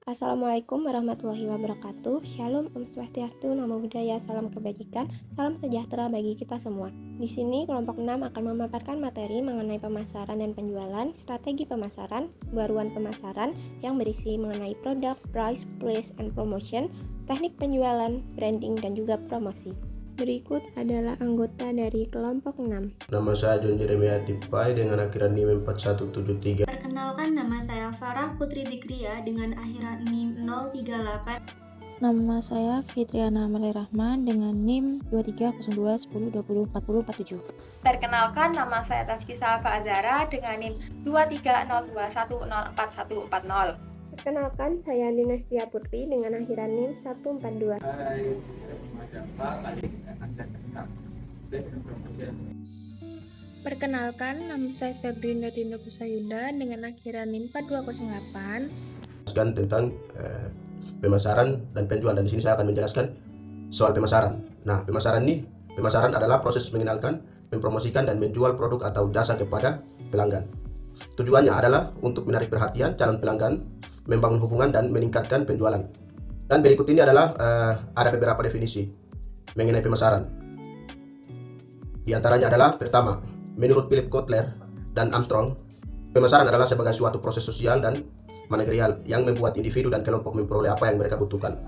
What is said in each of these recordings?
Assalamualaikum warahmatullahi wabarakatuh. Shalom, Om Swastiastu, Namo Buddhaya, salam kebajikan, salam sejahtera bagi kita semua. Di sini kelompok 6 akan memaparkan materi mengenai pemasaran dan penjualan, strategi pemasaran, baruan pemasaran yang berisi mengenai produk, price, place, and promotion, teknik penjualan, branding, dan juga promosi. Berikut adalah anggota dari kelompok 6. Nama saya John Jeremia Tipai dengan akhiran NIM 4173. Perkenalkan, nama saya Farah Putri Dikria dengan akhiran NIM 038. Nama saya Fitriana Amelie Rahman dengan NIM 230210204047. Perkenalkan, nama saya Tazki Salva Azara dengan NIM 2302104140. Perkenalkan, saya Dinastia Putri dengan akhiran NIM 142. Perkenalkan, nama saya Febrina Dinda Pusayuda dengan akhiran NIM 4208. Menjelaskan tentang pemasaran dan penjualan, dan di sini saya akan menjelaskan soal pemasaran. Nah, pemasaran adalah proses mengenalkan, mempromosikan dan menjual produk atau jasa kepada pelanggan. Tujuannya adalah untuk menarik perhatian calon pelanggan, membangun hubungan dan meningkatkan penjualan. Dan berikut ini adalah ada beberapa definisi mengenai pemasaran. Di antaranya adalah pertama, menurut Philip Kotler dan Armstrong, pemasaran adalah sebagai suatu proses sosial dan manajerial yang membuat individu dan kelompok memperoleh apa yang mereka butuhkan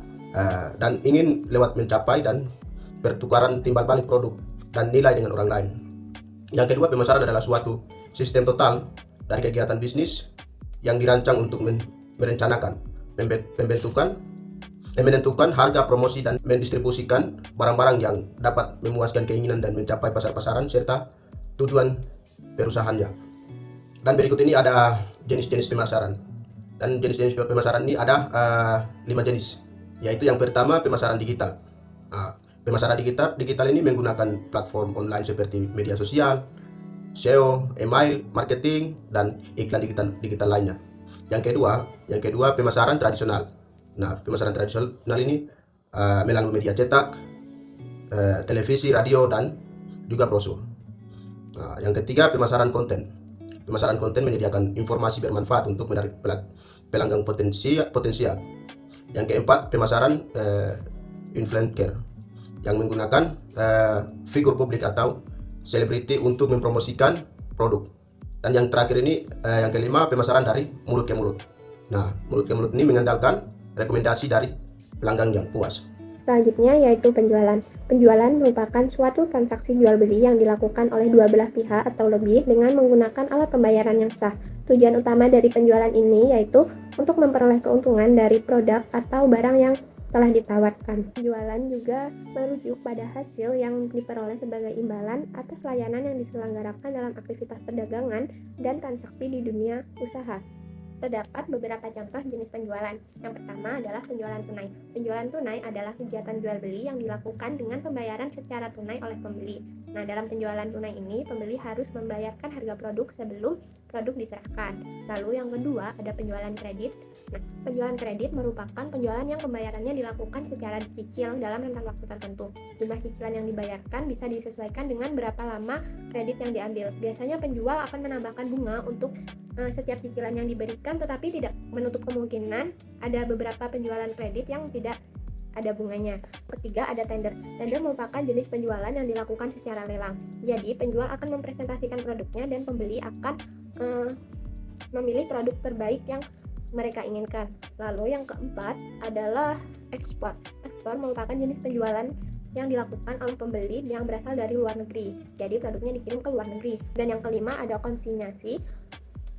dan ingin lewat mencapai dan pertukaran timbal balik produk dan nilai dengan orang lain. Yang kedua, pemasaran adalah suatu sistem total dari kegiatan bisnis yang dirancang untuk merencanakan, menentukan harga, promosi, dan mendistribusikan barang-barang yang dapat memuaskan keinginan dan mencapai pasar-pasaran serta tujuan perusahaannya. Dan berikut ini ada jenis-jenis pemasaran. Dan jenis-jenis pemasaran ini ada 5 jenis. Yaitu yang pertama, pemasaran digital. Pemasaran digital ini menggunakan platform online seperti media sosial, SEO, email, marketing, dan iklan digital lainnya. Yang kedua pemasaran tradisional. Nah, pemasaran tradisional ini melalui media cetak, televisi, radio, dan juga brosur. Nah, yang ketiga, pemasaran konten. Pemasaran konten menyediakan informasi bermanfaat untuk menarik pelanggan potensial. Yang keempat, pemasaran influencer yang menggunakan figur publik atau selebriti untuk mempromosikan produk. Dan yang terakhir ini, yang kelima, pemasaran dari mulut ke mulut. Nah, mulut ke mulut ini mengandalkan rekomendasi dari pelanggan yang puas. Selanjutnya yaitu penjualan. Penjualan merupakan suatu transaksi jual beli yang dilakukan oleh dua belah pihak atau lebih dengan menggunakan alat pembayaran yang sah. Tujuan utama dari penjualan ini yaitu untuk memperoleh keuntungan dari produk atau barang yang telah ditawarkan. Penjualan juga merujuk pada hasil yang diperoleh sebagai imbalan atas layanan yang diselenggarakan dalam aktivitas perdagangan dan transaksi di dunia usaha. Terdapat beberapa contoh jenis penjualan. Yang pertama adalah penjualan tunai. Penjualan tunai adalah kegiatan jual beli yang dilakukan dengan pembayaran secara tunai oleh pembeli. Nah, dalam penjualan tunai ini, pembeli harus membayarkan harga produk sebelum produk diserahkan. Lalu yang kedua ada penjualan kredit. Nah, penjualan kredit merupakan penjualan yang pembayarannya dilakukan secara dicicil dalam rentang waktu tertentu. Jumlah cicilan yang dibayarkan bisa disesuaikan dengan berapa lama kredit yang diambil. Biasanya penjual akan menambahkan bunga untuk setiap cicilan yang diberikan, tetapi tidak menutup kemungkinan ada beberapa penjualan kredit yang tidak ada bunganya. Ketiga ada tender. Tender merupakan jenis penjualan yang dilakukan secara lelang. Jadi penjual akan mempresentasikan produknya dan pembeli akan memilih produk terbaik yang mereka inginkan. Lalu yang keempat adalah ekspor. Ekspor merupakan jenis penjualan yang dilakukan oleh pembeli yang berasal dari luar negeri. Jadi produknya dikirim ke luar negeri. Dan yang kelima ada konsinyasi.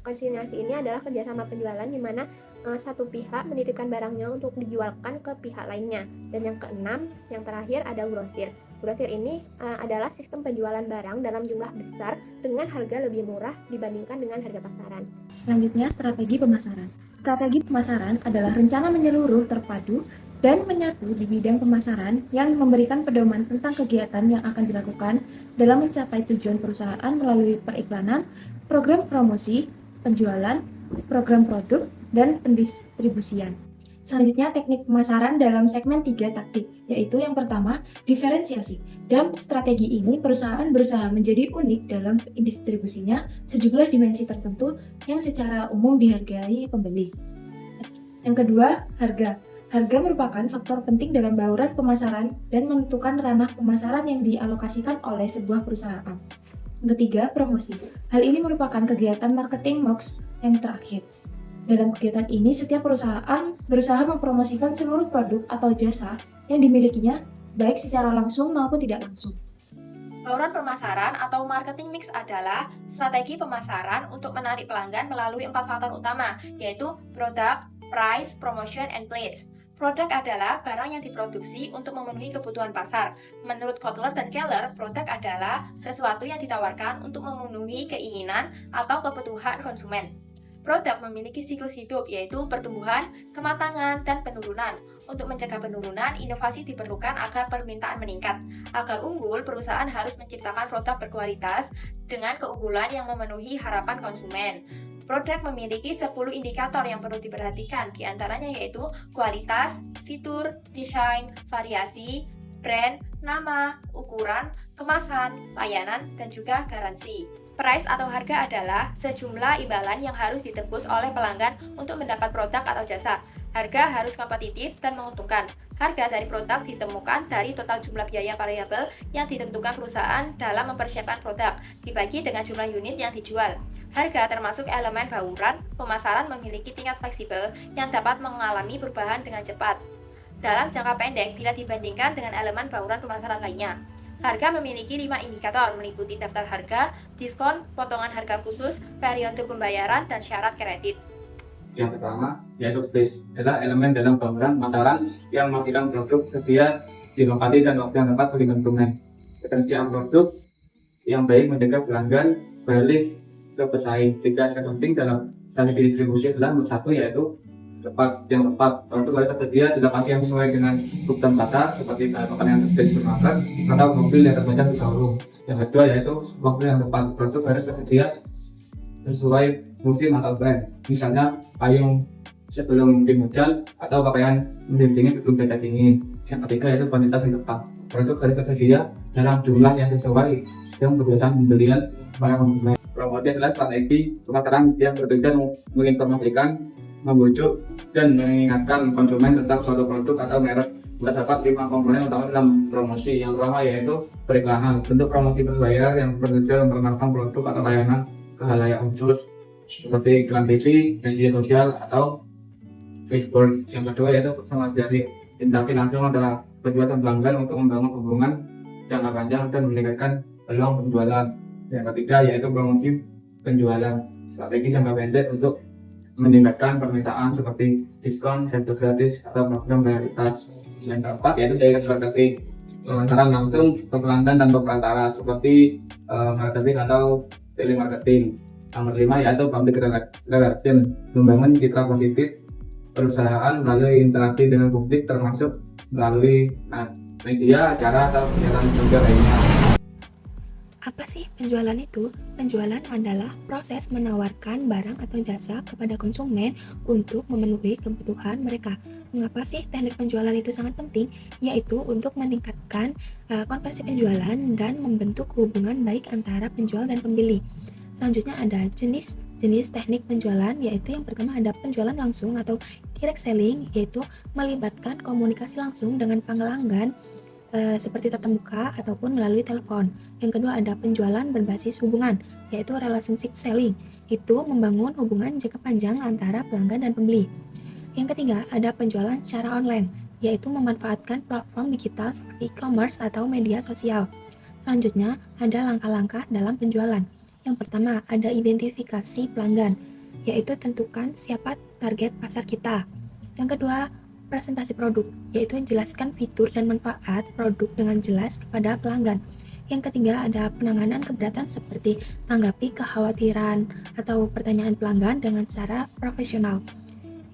Konsinyasi ini adalah kerjasama penjualan di mana satu pihak menitipkan barangnya untuk dijualkan ke pihak lainnya. Dan yang keenam, yang terakhir ada grosir. Grosir ini adalah sistem penjualan barang dalam jumlah besar dengan harga lebih murah dibandingkan dengan harga pasaran. Selanjutnya, strategi pemasaran. Strategi pemasaran adalah rencana menyeluruh terpadu dan menyatu di bidang pemasaran yang memberikan pedoman tentang kegiatan yang akan dilakukan dalam mencapai tujuan perusahaan melalui periklanan, program promosi, penjualan, program produk, dan pendistribusian. Selanjutnya, teknik pemasaran dalam segmen 3 taktik, yaitu yang pertama, diferensiasi. Dalam strategi ini, perusahaan berusaha menjadi unik dalam distribusinya sejumlah dimensi tertentu yang secara umum dihargai pembeli. Yang kedua, harga. Harga merupakan faktor penting dalam bauran pemasaran dan menentukan ranah pemasaran yang dialokasikan oleh sebuah perusahaan. Yang ketiga, promosi. Hal ini merupakan kegiatan marketing MOX yang terakhir. Dalam kegiatan ini, setiap perusahaan berusaha mempromosikan seluruh produk atau jasa yang dimilikinya, baik secara langsung maupun tidak langsung. Bauran pemasaran atau marketing mix adalah strategi pemasaran untuk menarik pelanggan melalui 4 faktor utama, yaitu product, price, promotion, and place. Produk adalah barang yang diproduksi untuk memenuhi kebutuhan pasar. Menurut Kotler dan Keller, produk adalah sesuatu yang ditawarkan untuk memenuhi keinginan atau kebutuhan konsumen. Produk memiliki siklus hidup, yaitu pertumbuhan, kematangan, dan penurunan. Untuk mencegah penurunan, inovasi diperlukan agar permintaan meningkat. Agar unggul, perusahaan harus menciptakan produk berkualitas dengan keunggulan yang memenuhi harapan konsumen. Produk memiliki 10 indikator yang perlu diperhatikan, diantaranya yaitu kualitas, fitur, desain, variasi, brand, nama, ukuran, kemasan, layanan, dan juga garansi. Price atau harga adalah sejumlah imbalan yang harus ditebus oleh pelanggan untuk mendapat produk atau jasa. Harga harus kompetitif dan menguntungkan. Harga dari produk ditemukan dari total jumlah biaya variabel yang ditentukan perusahaan dalam mempersiapkan produk, dibagi dengan jumlah unit yang dijual. Harga termasuk elemen bauran pemasaran memiliki tingkat fleksibel yang dapat mengalami perubahan dengan cepat dalam jangka pendek bila dibandingkan dengan elemen bauran pemasaran lainnya. Harga memiliki 5 indikator meliputi daftar harga, diskon, potongan harga khusus, periode pembayaran, dan syarat kredit. Yang pertama, yaitu price, adalah elemen dalam bauran pemasaran yang memastikan produk tersedia di lokasi dan waktu yang tepat bagi konsumen. Ketersediaan produk yang baik mencegah pelanggan beralih ke pesaing. 3 aspek penting dalam strategi distribusi adalah satu, yaitu yang tepat. Produk harus tersedia di lokasi yang sesuai dengan kebutuhan pasar, seperti makanan yang tersedia di supermarket atau mobil yang terpajang di showroom. Yang kedua, yaitu waktu yang tepat. Produk harus tersedia sesuai musim atau brand. Misalnya payung sebelum musim hujan atau pakaian musim dingin sebelum cuaca dingin. Yang ketiga, yaitu kuantitas yang tepat. Produk harus tersedia dalam jumlah yang sesuai dengan kebiasaan pembelian para konsumen. Promosi adalah strategi pemasaran yang bertujuan menginformasikan, membujuk, dan mengingatkan konsumen tentang suatu produk atau merek. Terdapat 5 komponen utama dalam promosi. Yang pertama yaitu periklanan. Bentuk promosi berbayar yang bertujuan memperkenalkan produk atau layanan ke khalayak khusus seperti iklan TV, media sosial, atau billboard. Yang kedua yaitu promosi. Interaksi langsung adalah tujuan pelanggan untuk membangun hubungan jangka panjang dan meningkatkan peluang penjualan. Yang ketiga yaitu promosi penjualan. Strategi jangka pendek untuk meningkatkan permintaan seperti diskon, servis gratis, atau program prioritas. Yang keempat yaitu dari strategi pemasaran langsung ke pelanggan tanpa perantara seperti marketing atau telemarketing. Nomor 5 yaitu public relation, membangun citra positif perusahaan melalui interaksi dengan publik, termasuk melalui media, acara, atau kegiatan sosial lainnya. Apa sih penjualan itu? Penjualan adalah proses menawarkan barang atau jasa kepada konsumen untuk memenuhi kebutuhan mereka. Mengapa sih teknik penjualan itu sangat penting? Yaitu untuk meningkatkan konversi penjualan dan membentuk hubungan baik antara penjual dan pembeli. Selanjutnya ada jenis teknik penjualan, yaitu yang pertama ada penjualan langsung atau direct selling, yaitu melibatkan komunikasi langsung dengan pelanggan seperti tatap muka ataupun melalui telepon. Yang kedua ada penjualan berbasis hubungan, yaitu relationship selling, itu membangun hubungan jangka panjang antara pelanggan dan pembeli. Yang ketiga ada penjualan secara online, yaitu memanfaatkan platform digital seperti e-commerce atau media sosial. Selanjutnya ada langkah-langkah dalam penjualan. Yang pertama ada identifikasi pelanggan, yaitu tentukan siapa target pasar kita. Yang kedua presentasi produk, yaitu menjelaskan fitur dan manfaat produk dengan jelas kepada pelanggan. Yang ketiga ada penanganan keberatan seperti tanggapi kekhawatiran atau pertanyaan pelanggan dengan cara profesional.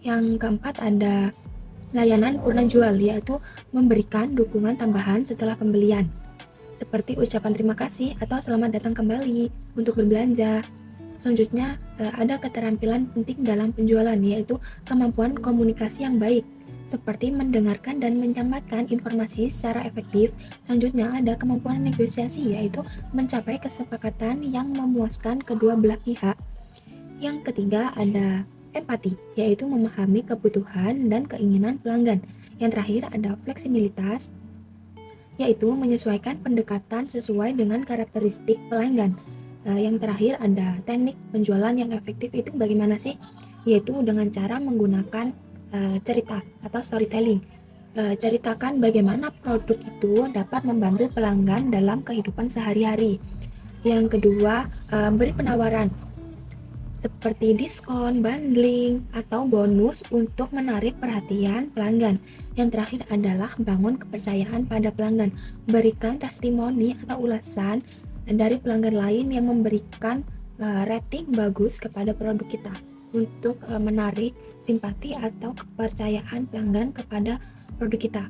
Yang keempat ada layanan purna jual, yaitu memberikan dukungan tambahan setelah pembelian, seperti ucapan terima kasih atau selamat datang kembali untuk berbelanja. Selanjutnya ada keterampilan penting dalam penjualan, yaitu kemampuan komunikasi yang baik, seperti mendengarkan dan menyampaikan informasi secara efektif. Selanjutnya ada kemampuan negosiasi, yaitu mencapai kesepakatan yang memuaskan kedua belah pihak. Yang ketiga ada empati, yaitu memahami kebutuhan dan keinginan pelanggan. Yang terakhir ada fleksibilitas, yaitu menyesuaikan pendekatan sesuai dengan karakteristik pelanggan. Yang terakhir ada teknik penjualan yang efektif itu bagaimana sih? Yaitu dengan cara menggunakan cerita atau storytelling. Ceritakan bagaimana produk itu dapat membantu pelanggan dalam kehidupan sehari-hari. Yang kedua, beri penawaran seperti diskon, bundling, atau bonus untuk menarik perhatian pelanggan. Yang terakhir adalah bangun kepercayaan pada pelanggan. Berikan testimoni atau ulasan dari pelanggan lain yang memberikan rating bagus kepada produk kita untuk menarik simpati atau kepercayaan pelanggan kepada produk kita.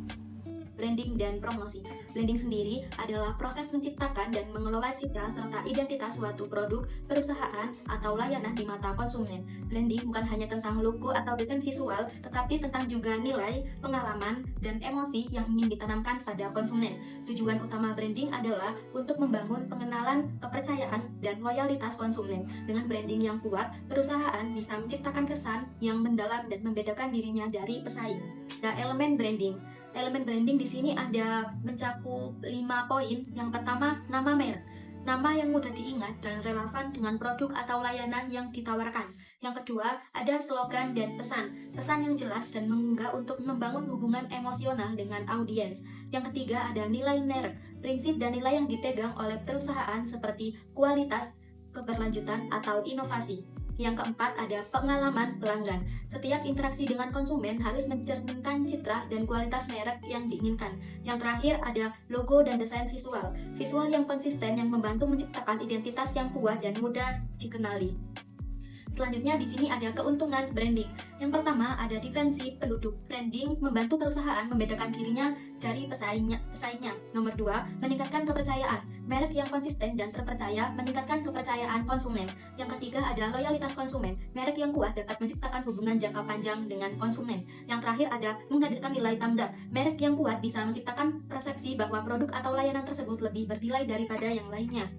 Branding dan promosi. Branding sendiri adalah proses menciptakan dan mengelola citra serta identitas suatu produk, perusahaan, atau layanan di mata konsumen. Branding bukan hanya tentang logo atau desain visual, tetapi tentang juga nilai, pengalaman, dan emosi yang ingin ditanamkan pada konsumen. Tujuan utama branding adalah untuk membangun pengenalan, kepercayaan, dan loyalitas konsumen. Dengan branding yang kuat, perusahaan bisa menciptakan kesan yang mendalam dan membedakan dirinya dari pesaing. Elemen branding. Elemen branding di sini ada mencakup 5 poin. Yang pertama, nama merek. Nama yang mudah diingat dan relevan dengan produk atau layanan yang ditawarkan. Yang kedua, ada slogan dan pesan. Pesan yang jelas dan menggugah untuk membangun hubungan emosional dengan audiens. Yang ketiga, ada nilai merek. Prinsip dan nilai yang dipegang oleh perusahaan seperti kualitas, keberlanjutan, atau inovasi. Yang keempat, ada pengalaman pelanggan. Setiap interaksi dengan konsumen harus mencerminkan citra dan kualitas merek yang diinginkan. Yang terakhir, ada logo dan desain visual. Visual yang konsisten yang membantu menciptakan identitas yang kuat dan mudah dikenali. Selanjutnya di sini ada keuntungan branding. Yang pertama ada diferensi penduduk. Branding membantu perusahaan membedakan dirinya dari pesaingnya. Nomor 2, meningkatkan kepercayaan. Merek yang konsisten dan terpercaya meningkatkan kepercayaan konsumen. Yang ketiga ada loyalitas konsumen. Merek yang kuat dapat menciptakan hubungan jangka panjang dengan konsumen. Yang terakhir ada menghadirkan nilai tambah. Merek yang kuat bisa menciptakan persepsi bahwa produk atau layanan tersebut lebih bernilai daripada yang lainnya.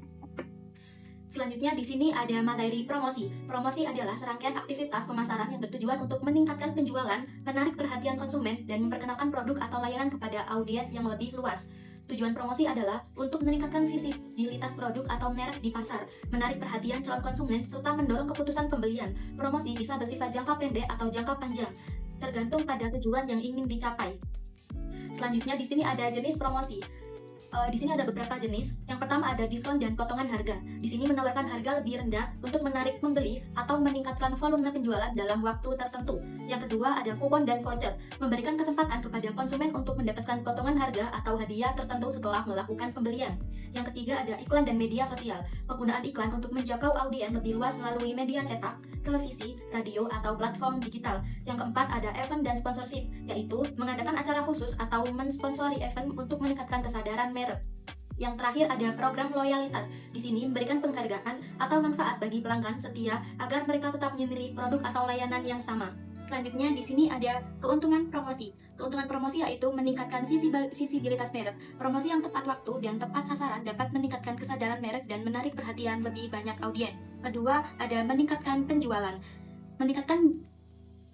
Selanjutnya di sini ada materi promosi. Promosi adalah serangkaian aktivitas pemasaran yang bertujuan untuk meningkatkan penjualan, menarik perhatian konsumen, dan memperkenalkan produk atau layanan kepada audiens yang lebih luas. Tujuan promosi adalah untuk meningkatkan visibilitas produk atau merek di pasar, menarik perhatian calon konsumen, serta mendorong keputusan pembelian. Promosi bisa bersifat jangka pendek atau jangka panjang, tergantung pada tujuan yang ingin dicapai. Selanjutnya di sini ada jenis promosi. Di sini ada beberapa jenis. Yang pertama ada diskon dan potongan harga. Di sini menawarkan harga lebih rendah untuk menarik pembeli atau meningkatkan volume penjualan dalam waktu tertentu. Yang kedua ada kupon dan voucher, memberikan kesempatan kepada konsumen untuk mendapatkan potongan harga atau hadiah tertentu setelah melakukan pembelian. Yang ketiga ada iklan dan media sosial, penggunaan iklan untuk menjangkau audiens lebih luas melalui media cetak, televisi, radio, atau platform digital. Yang keempat ada event dan sponsorship, yaitu mengadakan acara khusus atau mensponsori event untuk meningkatkan kesadaran merek. Yang terakhir ada program loyalitas. Di sini memberikan penghargaan atau manfaat bagi pelanggan setia agar mereka tetap memilih produk atau layanan yang sama. Selanjutnya di sini ada keuntungan promosi. Keuntungan promosi yaitu meningkatkan visibilitas merek. Promosi yang tepat waktu dan tepat sasaran dapat meningkatkan kesadaran merek dan menarik perhatian lebih banyak audiens. Kedua, ada meningkatkan penjualan. Meningkatkan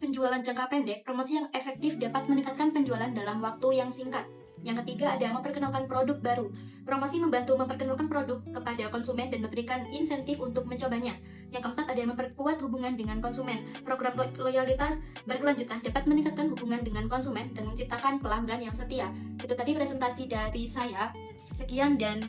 penjualan jangka pendek, promosi yang efektif dapat meningkatkan penjualan dalam waktu yang singkat. Yang ketiga ada memperkenalkan produk baru. Promosi membantu memperkenalkan produk kepada konsumen dan memberikan insentif untuk mencobanya. Yang keempat ada memperkuat hubungan dengan konsumen. Program loyalitas berkelanjutan dapat meningkatkan hubungan dengan konsumen dan menciptakan pelanggan yang setia. Itu tadi presentasi dari saya. Sekian dan